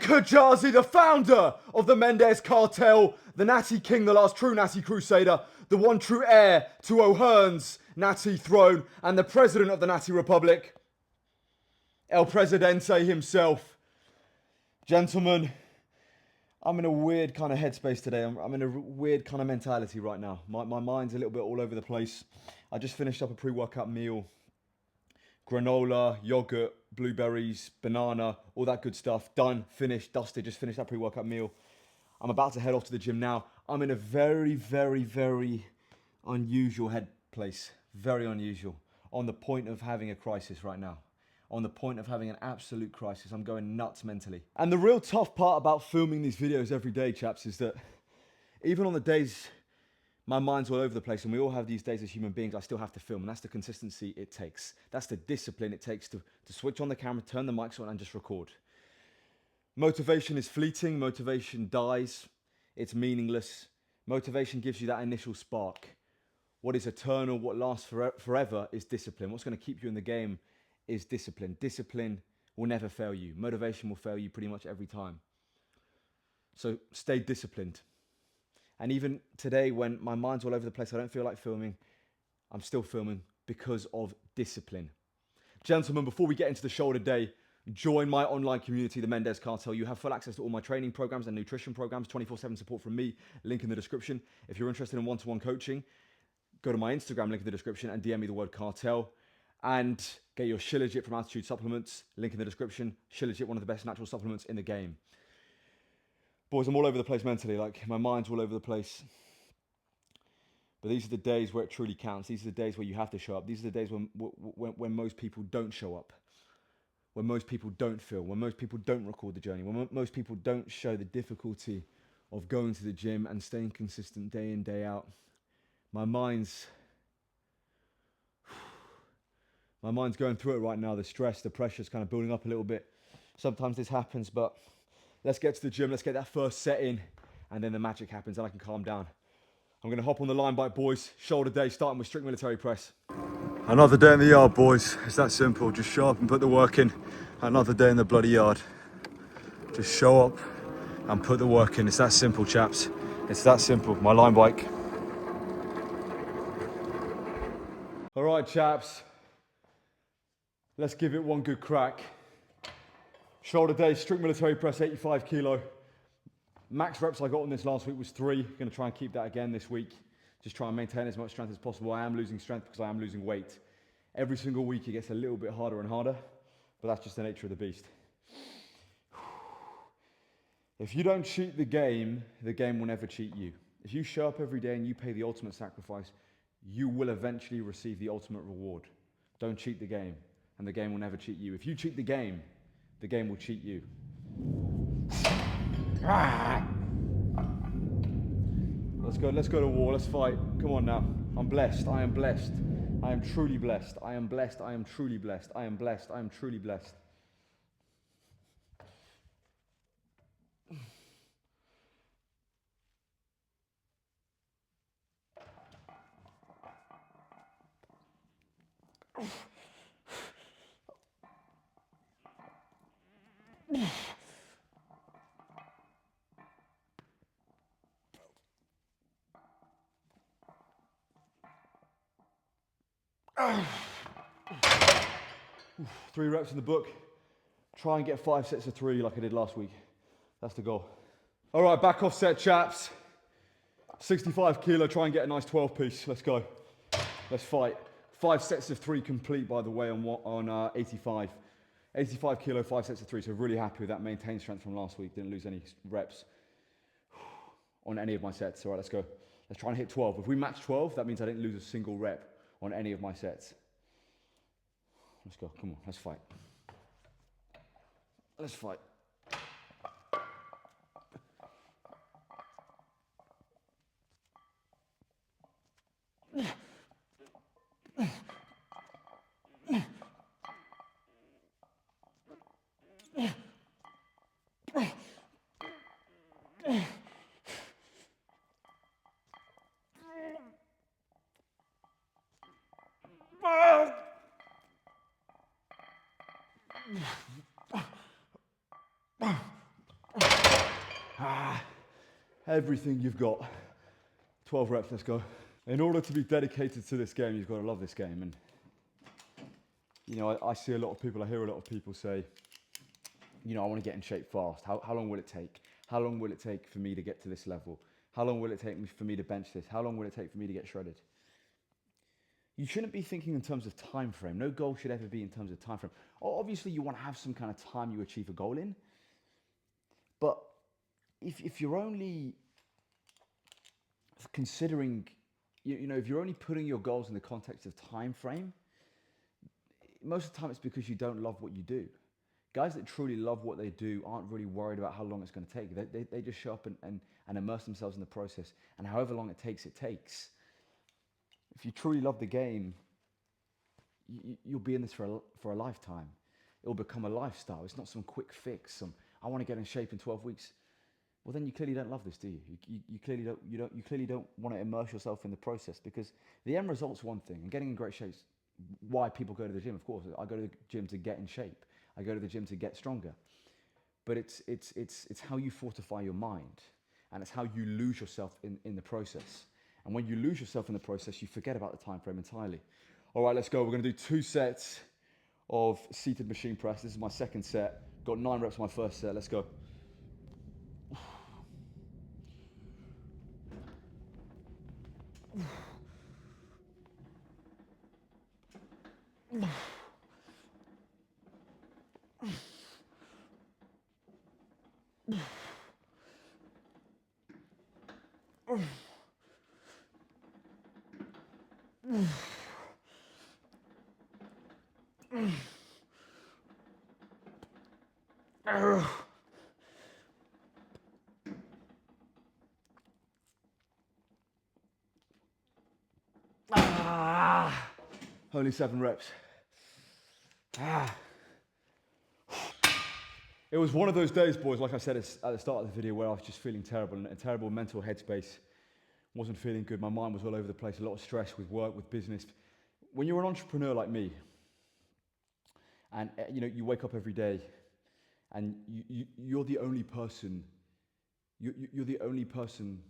Kajazi, the founder of the Mendes Cartel, the Natty King, the last true Natty Crusader, the one true heir to O'Hearn's Natty throne, and the president of the Natty Republic, El Presidente himself. Gentlemen, I'm in a weird kind of headspace today. I'm in a weird kind of mentality right now. My mind's a little bit all over the place. I just finished up a pre-workout meal. Granola, yogurt, blueberries, banana, all that good stuff. Done, finished, dusted, just finished that pre-workout meal. I'm about to head off to the gym now. I'm in a very, very, very unusual head place. Very unusual. On the point of having a crisis right now. On the point of having an absolute crisis. I'm going nuts mentally. And the real tough part about filming these videos every day, chaps, is that even on the days my mind's all over the place, and we all have these days as human beings, I still have to film, and that's the consistency it takes. That's the discipline it takes to switch on the camera, turn the mics on, and just record. Motivation is fleeting. Motivation dies. It's meaningless. Motivation gives you that initial spark. What is eternal, what lasts forever is discipline. What's going to keep you in the game is discipline. Discipline will never fail you. Motivation will fail you pretty much every time. So stay disciplined. And even today, when my mind's all over the place, I don't feel like filming, I'm still filming because of discipline. Gentlemen, before we get into the show today, join my online community, the Mendes Cartel. You have full access to all my training programs and nutrition programs, 24/7 support from me, link in the description. If you're interested in one-to-one coaching, go to my Instagram, link in the description, and DM me the word cartel. And get your Shilajit from Altitude Supplements, link in the description. Shilajit, one of the best natural supplements in the game. Boys, I'm all over the place mentally, like my mind's all over the place. But these are the days where it truly counts. These are the days where you have to show up. These are the days when most people don't show up. When most people don't film. When most people don't record the journey. When most people don't show the difficulty of going to the gym and staying consistent day in, day out. My mind's going through it right now. The stress, the pressure's kind of building up a little bit. Sometimes this happens, but let's get to the gym. Let's get that first set in, and then the magic happens, and I can calm down. I'm going to hop on the line bike, boys. Shoulder day, starting with strict military press. Another day in the yard, boys. It's that simple. Just show up and put the work in. Another day in the bloody yard. Just show up and put the work in. It's that simple, chaps. It's that simple. My line bike. All right, chaps. Let's give it one good crack. Shoulder day, strict military press, 85 kilo. Max reps I got on this last week was 3. Going to try and keep that again this week. Just try and maintain as much strength as possible. I am losing strength because I am losing weight. Every single week it gets a little bit harder and harder, but that's just the nature of the beast. If you don't cheat the game will never cheat you. If you show up every day and you pay the ultimate sacrifice, you will eventually receive the ultimate reward. Don't cheat the game, and the game will never cheat you. If you cheat the game will cheat you. Let's go to war, let's fight. Come on now. I'm blessed, I am blessed. I am truly blessed. I am blessed, I am truly blessed. I am blessed, I am truly blessed. Three reps in the book. Try and get 5 sets of 3 like I did last week. That's the goal. All right, back off set, chaps. 65 kilo, try and get a nice 12 piece. Let's go. Let's fight. 5 sets of 3 complete, by the way, on 85. 85 kilo, 5 sets of 3. So really happy with that maintained strength from last week. Didn't lose any reps on any of my sets. All right, let's go. Let's try and hit 12. If we match 12, that means I didn't lose a single rep on any of my sets. Let's go, come on, let's fight. Let's fight. everything you've got. 12 reps, let's go. In order to be dedicated to this game, you've got to love this game. And, you know, I see a lot of people, I hear a lot of people say, you know, I want to get in shape fast. How long will it take? How long will it take for me to get to this level? How long will it take for me to bench this? How long will it take for me to get shredded? You shouldn't be thinking in terms of time frame. No goal should ever be in terms of time frame. Obviously, you want to have some kind of time you achieve a goal in. But if you're only considering, you know, if you're only putting your goals in the context of time frame, most of the time it's because you don't love what you do. Guys that truly love what they do aren't really worried about how long it's going to take. They just show up and immerse themselves in the process. And however long it takes, it takes. If you truly love the game, you'll be in this for a lifetime. It'll become a lifestyle. It's not some quick fix. I want to get in shape in 12 weeks. Well, then you clearly don't love this, do you? You clearly don't. You clearly don't want to immerse yourself in the process, because the end result's one thing, and getting in great shape is why people go to the gym. Of course, I go to the gym to get in shape. I go to the gym to get stronger. But it's how you fortify your mind, and it's how you lose yourself in the process. And when you lose yourself in the process, you forget about the time frame entirely. All right, let's go. We're going to do 2 sets of seated machine press. This is my second set. Got 9 reps on my first set. Let's go. Only 7 reps. It was one of those days, boys, like I said at the start of the video, where I was just feeling terrible, in a terrible mental headspace. Wasn't feeling good. My mind was all over the place. A lot of stress with work, with business. When you're an entrepreneur like me, and you know, you wake up every day, and you're the only person. You're the only person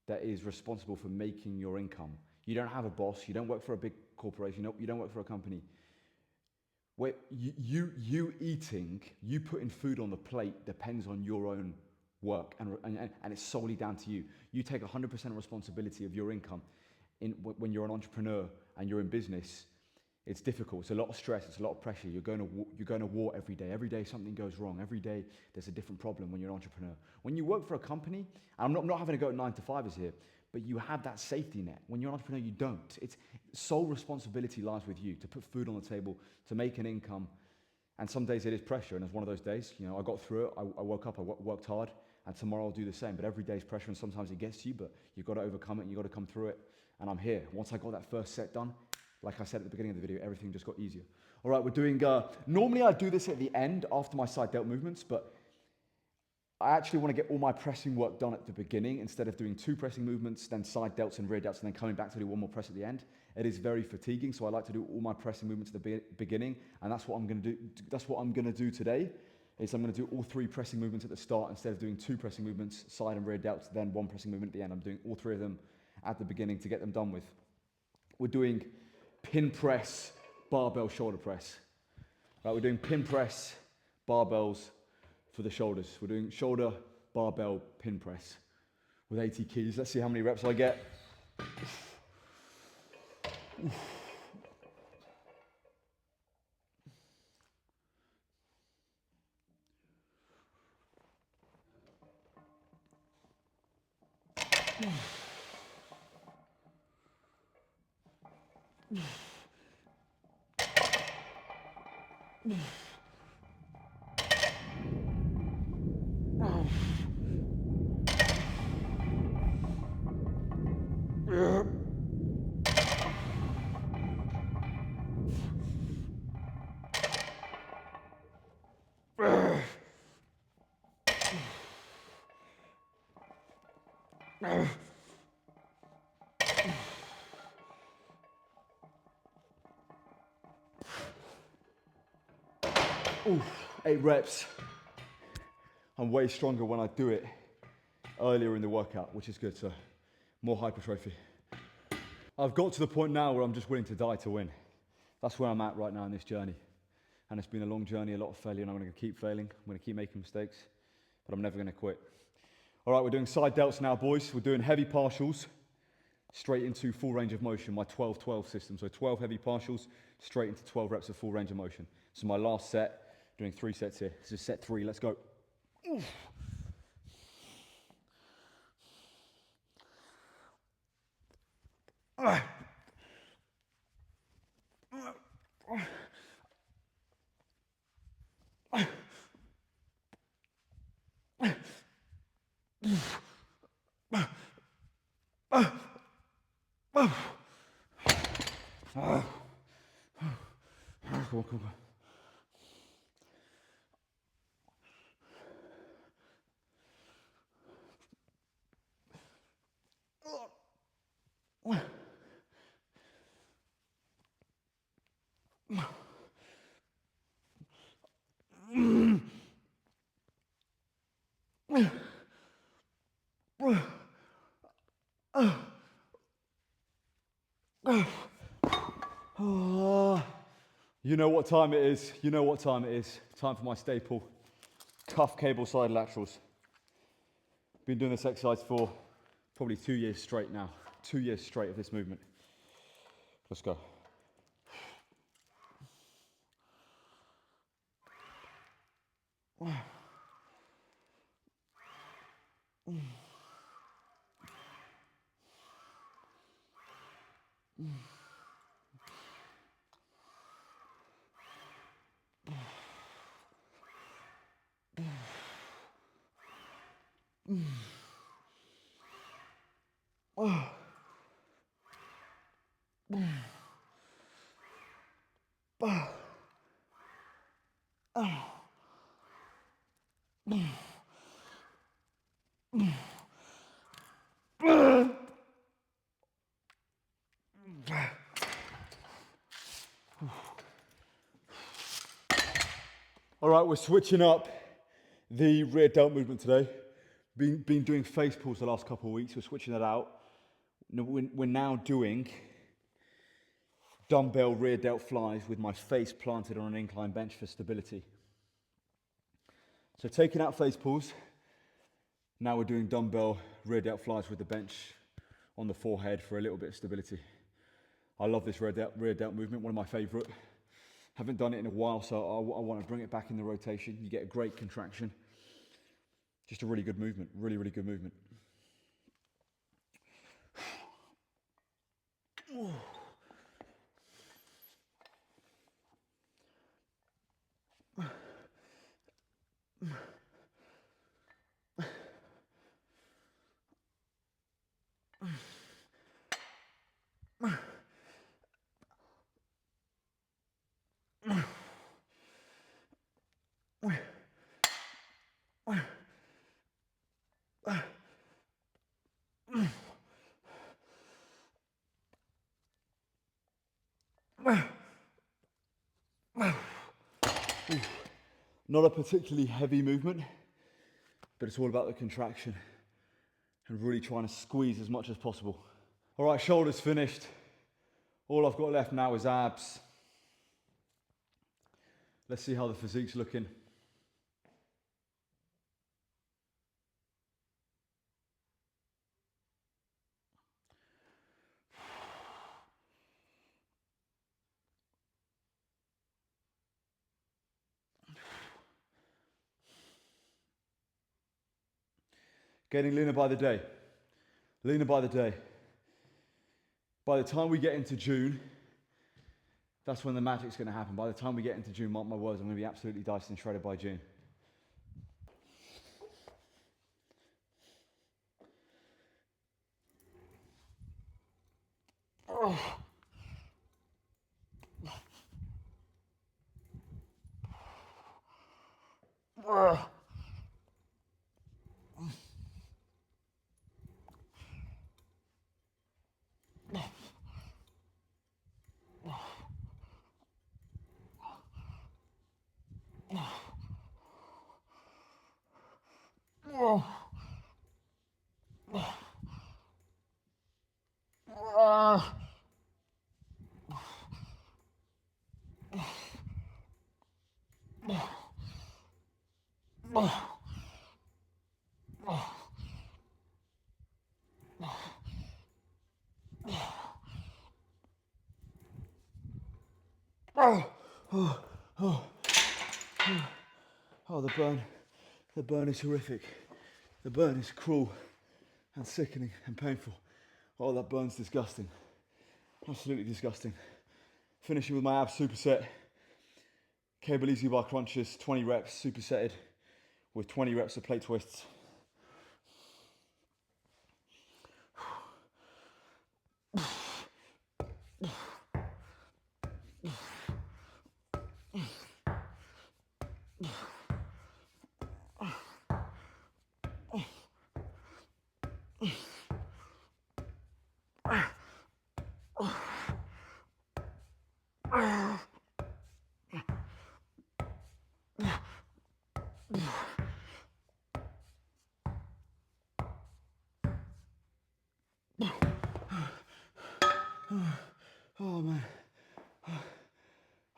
that is responsible for making your income. You don't have a boss. You don't work for a big corporation. You don't work for a company. Where you eating, you putting food on the plate depends on your own work, and it's solely down to you. You take 100% responsibility of your income. When you're an entrepreneur and you're in business, it's difficult. It's a lot of stress. It's a lot of pressure. You're going to war every day. Every day something goes wrong. Every day there's a different problem when you're an entrepreneur. When you work for a company, and I'm not having to go 9 to 5 is here, but you have that safety net. When you're an entrepreneur, you don't. It's sole responsibility lies with you to put food on the table, to make an income. And some days it is pressure, and it's one of those days. You know, I got through it. I woke up, I worked hard, and tomorrow I'll do the same. But every day is pressure, and sometimes it gets to you, but you've got to overcome it, and you've got to come through it. And I'm here. Once I got that first set done, like I said at the beginning of the video, everything just got easier. All right, we're doing, normally I do this at the end after my side delt movements, but I actually want to get all my pressing work done at the beginning instead of doing 2 pressing movements, then side delts and rear delts, and then coming back to do 1 more press at the end. It is very fatiguing, so I like to do all my pressing movements at the beginning, and that's what I'm going to do. That's what I'm going to do today. Is I'm going to do all 3 pressing movements at the start instead of doing 2 pressing movements, side and rear delts, then 1 pressing movement at the end. I'm doing all 3 of them at the beginning to get them done with. We're doing pin press, barbell, shoulder press. Right, we're doing pin press, barbells for the shoulders. We're doing shoulder, barbell, pin press with 80 keys. Let's see how many reps I get. Oof, 8 reps. I'm way stronger when I do it earlier in the workout, which is good, so more hypertrophy. I've got to the point now where I'm just willing to die to win. That's where I'm at right now in this journey. And it's been a long journey, a lot of failure, and I'm going to keep failing. I'm going to keep making mistakes, but I'm never going to quit. All right, we're doing side delts now, boys. We're doing heavy partials straight into full range of motion, my 12-12 system. So 12 heavy partials straight into 12 reps of full range of motion. So my last set, doing 3 sets here. This is set 3, let's go. Oof. Come on. You know what time it is. You know what time it is. Time for my staple, cuff cable side laterals. Been doing this exercise for probably 2 years straight now. 2 years straight of this movement. Let's go. All right, we're switching up the rear delt movement today. Been doing face pulls the last couple of weeks. We're switching that out. We're now doing dumbbell rear delt flies with my face planted on an incline bench for stability. So taking out face pulls, now we're doing dumbbell rear delt flies with the bench on the forehead for a little bit of stability. I love this rear delt movement, one of my favorite. Haven't done it in a while, so I want to bring it back in the rotation. You get a great contraction. Just a really good movement, really good movement. Not a particularly heavy movement, but it's all about the contraction and really trying to squeeze as much as possible. All right, shoulders finished. All I've got left now is abs. Let's see how the physique's looking. Getting leaner by the day. Leaner by the day. By the time we get into June, that's when the magic's going to happen. By the time we get into June, mark my words, I'm going to be absolutely diced and shredded by June. Oh, the burn is horrific. The burn is cruel and sickening and painful. Oh, that burn's disgusting. Absolutely disgusting. Finishing with my abs superset. Cable easy bar crunches, 20 reps, supersetted with 20 reps of plate twists. Oh man,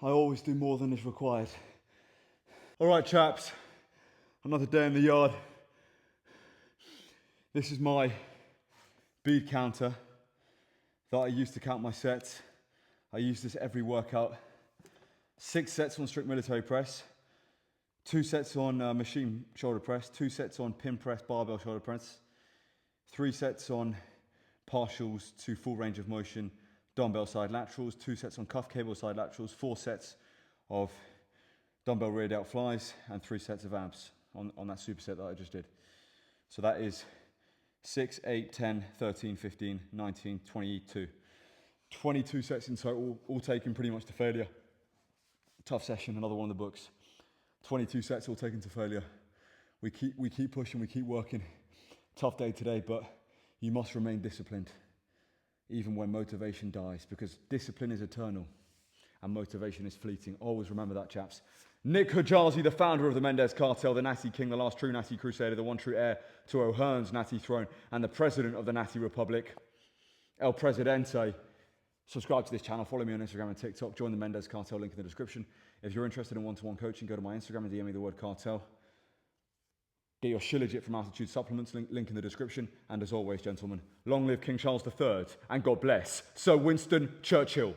I always do more than is required. All right, chaps, another day in the yard. This is my bead counter that I use to count my sets. I use this every workout. 6 sets on strict military press, 2 sets on machine shoulder press, 2 sets on pin press, barbell shoulder press, 3 sets on partials to full range of motion, dumbbell side laterals, 2 sets on cuff cable side laterals, 4 sets of dumbbell rear delt flies, and 3 sets of abs on that superset that I just did. So that is 6, 8, 10, 13, 15, 19, 22. 22 sets in total, all taken pretty much to failure. Tough session, another one of the books. 22 sets all taken to failure. We keep pushing, we keep working. Tough day today, but you must remain disciplined, even when motivation dies, because discipline is eternal and motivation is fleeting. Always remember that, chaps. Nick Hijazi, the founder of the Mendez Cartel, the Natty King, the last true Natty Crusader, the one true heir to O'Hearn's Natty throne, and the president of the Natty Republic, El Presidente. Subscribe to this channel, follow me on Instagram and TikTok, join the Mendez Cartel, link in the description. If you're interested in one-to-one coaching, go to my Instagram and DM me the word cartel. Get your Shilajit from Altitude Supplements, link in the description. And as always, gentlemen, long live King Charles III, and God bless Sir Winston Churchill.